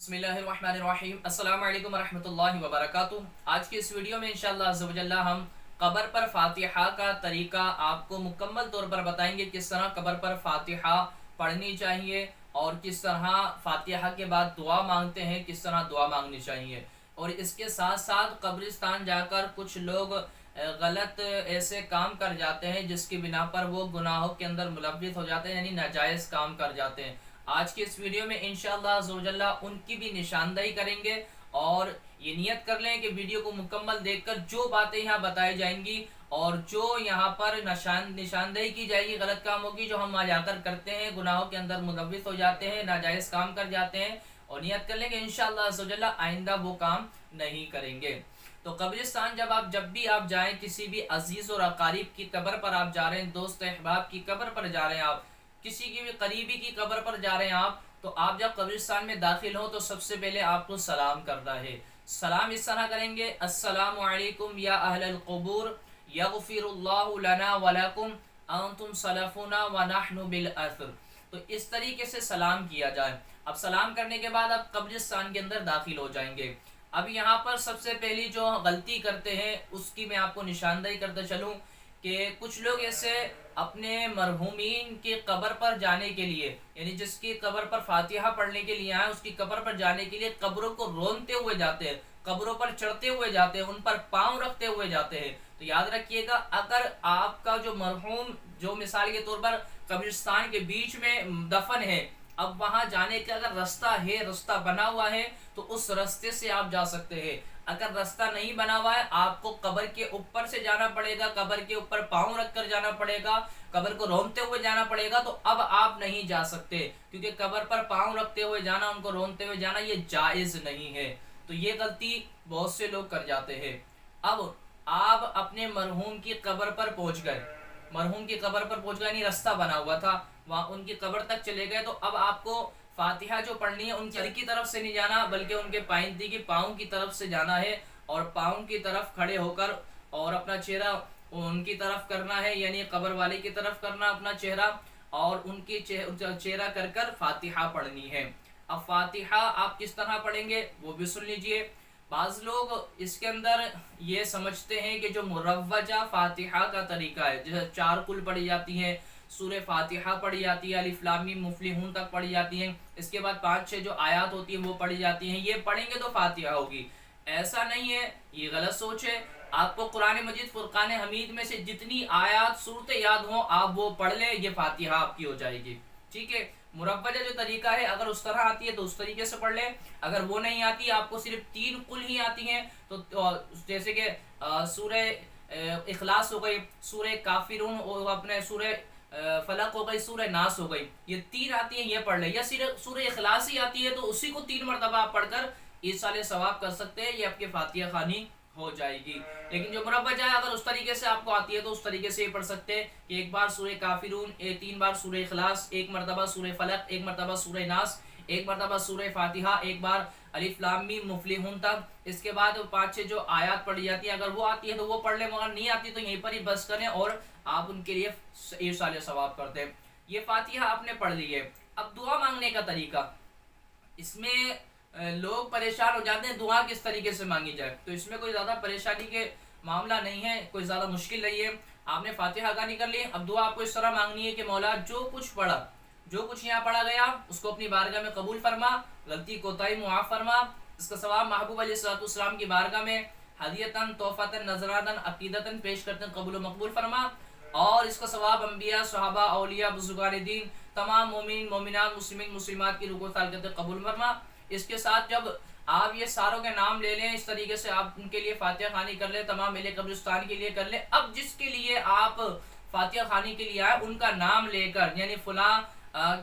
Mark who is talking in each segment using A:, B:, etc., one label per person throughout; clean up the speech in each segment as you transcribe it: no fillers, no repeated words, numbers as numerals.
A: बिस्मिल्लाहिर्रहमानिर्रहीम। अस्सलाम वालेकुम वरहमतुल्लाहि वबरकातुहू। आज की इस वीडियो में इंशाअल्लाह अज़्ज़ व जल्ला हम कब्र पर फातिहा का तरीका आपको मुकम्मल तौर पर बताएंगे। किस तरह कब्र पर फातिहा पढ़नी चाहिए और किस तरह फातिहा के बाद दुआ मांगते हैं, किस तरह दुआ मांगनी चाहिए। और इसके साथ साथ कब्रिस्तान जाकर कुछ लोग गलत ऐसे काम कर जाते हैं जिसकी बिना पर वो गुनाहों के अंदर मुलव्विस हो जाते हैं, यानी नाजायज़ काम कर जाते हैं। आज की इस वीडियो में इंशाअल्लाह ज़ोजल्ला उनकी भी निशानदेही करेंगे। और ये नियत कर लें कि वीडियो को मुकम्मल देखकर जो बातें यहाँ बताई जाएंगी और जो यहाँ पर निशानदेही की जाएगी गलत कामों की, जो हम जाकर करते हैं, गुनाहों के अंदर मुलव्विस हो जाते हैं, नाजायज़ काम कर जाते हैं, और नियत कर लें कि इंशाअल्लाह ज़ोजल्ला आइंदा वो काम नहीं करेंगे। तो कब्रिस्तान जब भी आप जाएं, किसी भी अजीज़ और अकारीब की कब्र पर आप जा रहे हैं, दोस्त अहबाब की कब्र पर जा रहे हैं, आप किसी की भी करीबी की कब्र पर जा रहे हैं आप, तो आप जब कब्रिस्तान में दाखिल हो तो सबसे पहले आपको सलाम करना है। सलाम इस तरह करेंगे, अस्सलामु अलैकुम या अहलल क़ुबूर यग़फ़िरुल्लाहु लना व लकुम अंतुम सलफ़ुना व नहनु बिल अथर। तो इस तरीके से सलाम किया जाए। अब सलाम करने के बाद आप कब्रिस्तान के अंदर दाखिल हो जाएंगे। अब यहाँ पर सबसे पहली जो गलती करते हैं उसकी मैं आपको निशानदेही करते चलूँ कि कुछ लोग ऐसे अपने मरहूमीन की कब्र पर जाने के लिए, यानी जिसकी कब्र पर फातिहा पढ़ने के लिए आए, उसकी कब्र पर जाने के लिए कब्रों को रोनते हुए जाते हैं, कब्रों पर चढ़ते हुए जाते हैं, उन पर पांव रखते हुए जाते हैं। तो याद रखिएगा, अगर आपका जो मरहूम जो मिसाल के तौर पर कब्रिस्तान के बीच में दफन है, अब वहां जाने का अगर रास्ता है, रास्ता बना हुआ है, तो उस रास्ते से आप जा सकते हैं। अगर रास्ता नहीं बना हुआ है, आपको कब्र के ऊपर से जाना पड़ेगा, कब्र के ऊपर पांव रखकर जाना पड़ेगा, कब्र को रोनते हुए जाना पड़ेगा। तो अब आप नहीं जा सकते, क्योंकि कब्र पर पांव रखते हुए जाना, उनको रोनते हुए जाना, ये जायज नहीं है। तो ये गलती बहुत से लोग कर जाते हैं। अब आप अपने मरहूम की कब्र पर पहुंच गए, मरहूम की कब्र पर पहुंच गए, नहीं रास्ता बना हुआ था, वहां उनकी कब्र तक चले गए, तो अब आपको फातिहा जो पढ़नी है उनके सर की तरफ से नहीं जाना, बल्कि उनके पाइंदी की पाँव की तरफ से जाना है, और पाँव की तरफ खड़े होकर और अपना चेहरा उनकी तरफ करना है, यानी कब्र वाले की तरफ करना अपना चेहरा, और उनकी चेहरा कर कर फातिहा पढ़नी है। अब फातिहा आप किस तरह पढ़ेंगे वो भी सुन लीजिए। बाज़ लोग इसके अंदर ये समझते हैं कि जो मुरव्वजा फातिहा का तरीका है, जैसे 4 कुल पढ़ी जाती हैं, सूरह फातिहा पढ़ी जाती है, अलिफ लाम मीम मुफ्लिहून तक पढ़ी जाती हैं, इसके बाद 5-6 जो आयत होती हैं वो पढ़ी जाती हैं, ये पढ़ेंगे तो फातिहा होगी। ऐसा नहीं है, ये गलत सोच है। आपको कुरान मजीद फुरकान हमीद में से जितनी आयत सूरतें याद हो आप वो पढ़ लें, ये फातिहा आपकी हो जाएगी। ठीक है, मुरव्वजा जो तरीका है, अगर उस तरह आती है तो उस तरीके से पढ़ लें। अगर वो नहीं आती, आपको सिर्फ 3 कुल ही आती हैं, तो जैसे कि सूरह इखलास हो गई, सूरह काफिरून और अपने सूरह फलक हो गई, सूरह नास हो गई, ये 3 आती हैं, ये पढ़ ले। या सिर्फ सूरह इखलास ही आती है तो उसी को 3 मरतबा आप पढ़कर ईसाले सवाब कर सकते हैं, ये आपके फातिहा खानी हो जाएगी। लेकिन जो मुरव्वजा है, अगर उस तरीके से आपको आती है तो उस तरीके से पढ़ सकते हैं कि एक बार सूरह काफिरून, 3 बार सूरह इखलास, 1 मरतबा सूरह फलक, 1 मरतबा सूरह नास, 1 मरतबा सूरह फातिहा, 1 बार अलिफ लाम मीम मुफ्लिहून तक। इसके बाद 5-6 जो आयत पढ़ी जाती है, अगर वो आती है तो वो पढ़ लें, मगर नहीं आती तो यहीं पर ही बस करें और आप उनके लिए ईसाले सवाब करते हैं। ये फातिहा आपने पढ़ ली है। अब दुआ मांगने का तरीका, इसमें लोग परेशान हो जाते हैं दुआ किस तरीके से मांगी जाए। तो इसमें कोई ज़्यादा परेशानी के मामला नहीं है, कोई ज़्यादा मुश्किल नहीं है। आपने फातिहा गानी कर ली, अब दुआ आपको इस तरह मांगनी है कि मौला जो कुछ पढ़ा, जो कुछ यहाँ पढ़ा गया उसको अपनी बारगाह में कबूल फरमा, गलती कोताही मुआफ़ फरमा, इसका सवाब महबूब अलैहिस्सलाम की बारगाह में हदियतन तोहफतन नजरातन अकीदतन पेश करते कबूल मकबूल फरमा, और इसका सवाब अंबिया सहाबा औलिया बुजुर्गान दीन तमाम मोमिन मोमिनात मुस्लिमीन मुस्लिमात की रुको ताल करते कबूल फरमा। इसके साथ जब आप ये सारों के नाम ले लें, इस तरीके से आप उनके लिए फातिहा खानी कर लें, तमाम मेले कब्रिस्तान के लिए कर लें। अब जिसके लिए आप फातिहा खानी के लिए आए उनका नाम लेकर, यानी फुला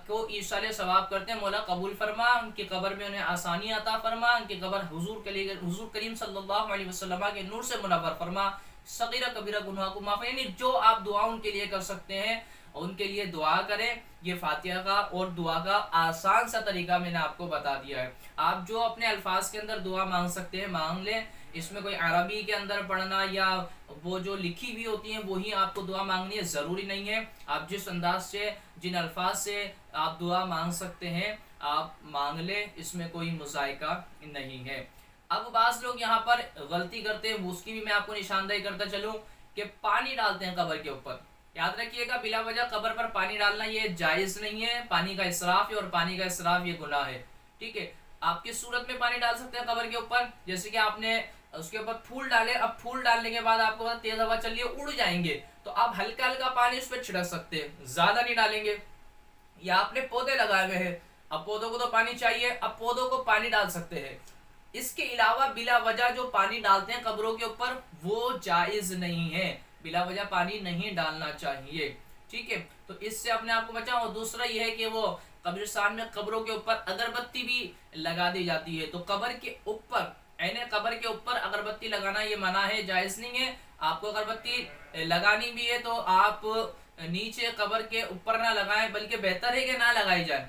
A: को ईसाले सवाब करते हैं, मौला कबूल फरमा, उनकी कब्र में उन्हें आसानी अता फरमा, उनकी कब्र हुजूर करीम सल्लल्लाहु अलैहि वसल्लम के नूर से मुनव्वर फरमा, सगीरा कबीरा गुनाह को माफ़, यानी जो आप दुआ उनके लिए कर सकते हैं उनके लिए दुआ करें। ये फातिहा का और दुआ का आसान सा तरीका मैंने आपको बता दिया है। आप जो अपने अल्फाज के अंदर दुआ मांग सकते हैं मांग लें, इसमें कोई अरबी के अंदर पढ़ना या वो जो लिखी हुई होती हैं वही आपको दुआ मांगनी है, ज़रूरी नहीं है। आप जिस अंदाज से जिन अल्फाज से आप दुआ मांग सकते हैं आप मांग ले, इसमें कोई मुज़ायका नहीं है। अब बाज़ लोग यहाँ पर गलती करते हैं, उसकी भी मैं आपको निशानदेही करता चलूँ कि पानी डालते हैं कब्र के ऊपर। याद रखिएगा, बिला वजह कब्र पर पानी डालना ये जायज़ नहीं है, पानी का इसराफ है और पानी का इसराफ ये गुनाह है। ठीक है, आप किस सूरत में पानी डाल सकते हैं कब्र के ऊपर? जैसे कि आपने उसके ऊपर फूल डाले, अब फूल डालने के बाद आपको तेज हवा चल रही है, उड़ जाएंगे, तो आप हल्का हल्का पानी उस पर छिड़क सकते हैं, ज्यादा नहीं डालेंगे। या आपने पौधे लगाए हुए हैं, अब पौधों को तो पानी चाहिए, अब पौधों को पानी डाल सकते हैं। इसके अलावा बिला वजह जो पानी डालते हैं कब्रों के ऊपर वो जायज नहीं है, बिला वजह पानी नहीं डालना चाहिए। ठीक है, तो इससे अपने आप को बचाओ। और दूसरा ये है कि वो कब्रिस्तान में कब्रों के ऊपर अगरबत्ती भी लगा दी जाती है, तो कब्र के ऊपर कब्र के ऊपर अगरबत्ती लगाना ये मना है, जायज नहीं है। आपको अगरबत्ती लगानी भी है तो आप नीचे कब्र के ऊपर ना लगाएं, बल्कि बेहतर है कि ना लगाई जाए,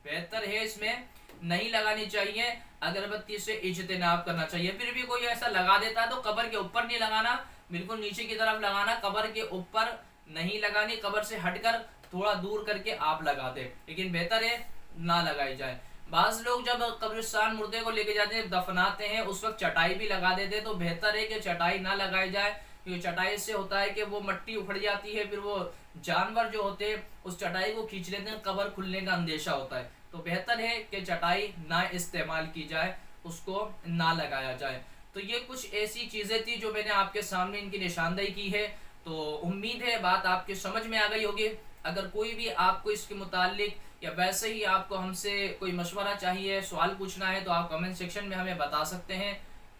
A: बेहतर है इसमें नहीं लगानी चाहिए, अगरबत्ती से इज्तिनाब करना चाहिए। फिर भी कोई ऐसा लगा देता है तो कब्र के ऊपर नहीं लगाना, बिल्कुल नीचे की तरफ लगाना, कब्र के ऊपर नहीं लगानी, कब्र से हटकर थोड़ा दूर करके आप लगा दे, लेकिन बेहतर है ना लगाई जाए। बाज लोग जब कब्रिस्तान मुर्दे को लेके जाते हैं, दफनाते हैं, उस वक्त चटाई भी लगा देते हैं, तो बेहतर है कि चटाई ना लगाई जाए, क्योंकि चटाई से होता है कि वो मिट्टी उखड़ जाती है, फिर वो जानवर जो होते हैं उस चटाई को खींच लेते हैं, कब्र खुलने का अंदेशा होता है। तो बेहतर है कि चटाई ना इस्तेमाल की जाए, उसको ना लगाया जाए। तो ये कुछ ऐसी चीज़ें थी जो मैंने आपके सामने इनकी निशानदेही की है। तो उम्मीद है बात आपके समझ में आ गई होगी। अगर कोई भी आपको इसके मुतालिक या वैसे ही आपको हमसे कोई मशवरा चाहिए, सवाल पूछना है, तो आप कमेंट सेक्शन में हमें बता सकते हैं।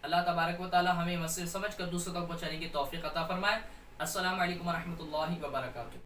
A: अल्लाह तबारक व तआला हमें मसले समझ कर दूसरों तक पहुँचाने की तौफीक अता फरमाए। अस्सलामु अलैकुम व रहमतुल्लाहि व बरकातुहू।